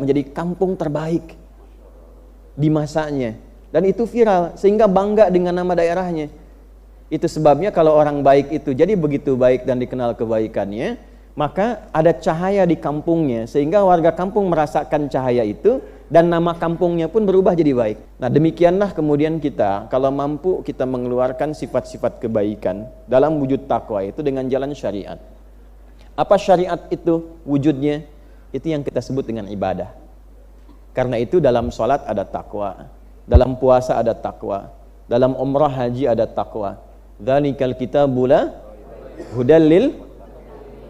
menjadi kampung terbaik di masanya. Dan itu viral, sehingga bangga dengan nama daerahnya. Itu sebabnya kalau orang baik itu jadi begitu baik dan dikenal kebaikannya, maka ada cahaya di kampungnya, sehingga warga kampung merasakan cahaya itu, dan nama kampungnya pun berubah jadi baik. Nah demikianlah kemudian kita, kalau mampu kita mengeluarkan sifat-sifat kebaikan dalam wujud takwa itu dengan jalan syariat. Apa syariat itu wujudnya? Itu yang kita sebut dengan ibadah. Karena itu dalam sholat ada takwa, dalam puasa ada takwa, dalam umrah haji ada takwa. Dzalikal kitabu la hudal lil.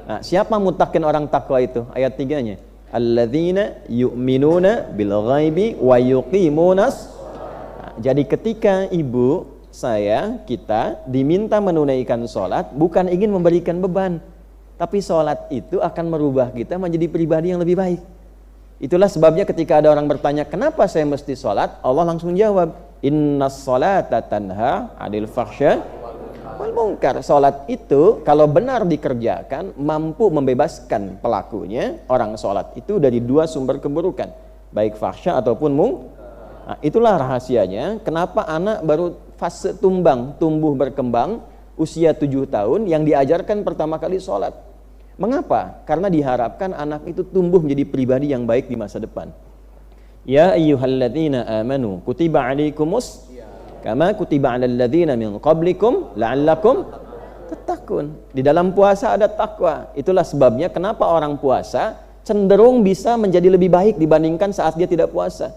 Nah, siapa mutakin orang takwa itu? Ayat 3-nya. Alladzina yu'minuna bil ghaibi wa yuqimunas. Nah, jadi ketika ibu, saya, kita diminta menunaikan sholat, bukan ingin memberikan beban, tapi sholat itu akan merubah kita menjadi pribadi yang lebih baik. Itulah sebabnya ketika ada orang bertanya, kenapa saya mesti sholat? Allah langsung jawab, innas sholata tanha 'anil fahsya wal munkar. Sholat itu kalau benar dikerjakan mampu membebaskan pelakunya, orang sholat itu, dari dua sumber keburukan, baik fahsya ataupun munkar. Nah, itulah rahasianya kenapa anak baru fase tumbuh berkembang usia 7 tahun yang diajarkan pertama kali sholat. Mengapa? Karena diharapkan anak itu tumbuh menjadi pribadi yang baik di masa depan. Ya ayyuhalladzina amanu kutiba alaikumus kama kutiba alal ladzina min qablikum la'allakum tattaqun. Di dalam puasa ada takwa. Itulah sebabnya kenapa orang puasa cenderung bisa menjadi lebih baik dibandingkan saat dia tidak puasa.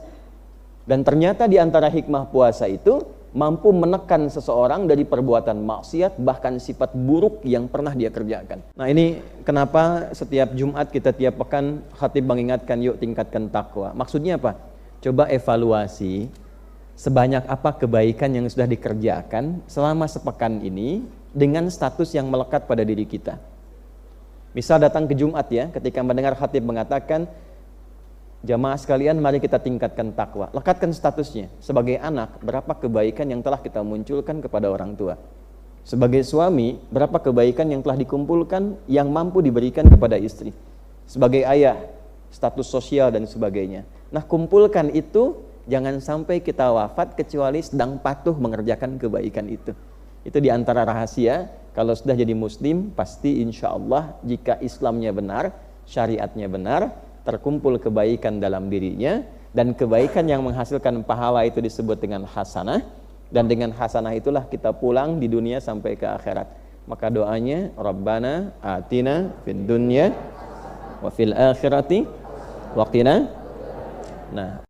Dan ternyata di antara hikmah puasa itu mampu menekan seseorang dari perbuatan maksiat, bahkan sifat buruk yang pernah dia kerjakan. Nah ini kenapa setiap Jumat kita tiap pekan khatib mengingatkan yuk tingkatkan takwa. Maksudnya apa? Coba evaluasi sebanyak apa kebaikan yang sudah dikerjakan selama sepekan ini dengan status yang melekat pada diri kita. Misal datang ke Jumat ya, ketika mendengar khatib mengatakan, jamaah sekalian, mari kita tingkatkan takwa. Lekatkan statusnya. Sebagai anak, berapa kebaikan yang telah kita munculkan kepada orang tua? Sebagai suami, berapa kebaikan yang telah dikumpulkan yang mampu diberikan kepada istri? Sebagai ayah, status sosial dan sebagainya. Nah, kumpulkan itu, jangan sampai kita wafat kecuali sedang patuh mengerjakan kebaikan itu. Itu diantara rahasia. Kalau sudah jadi muslim, pasti insya Allah jika Islamnya benar, syariatnya benar, terkumpul kebaikan dalam dirinya, dan kebaikan yang menghasilkan pahala itu disebut dengan hasanah, dan dengan hasanah itulah kita pulang di dunia sampai ke akhirat. Maka doanya Rabbana atina fid dunya wa fil akhirati wa qina. Nah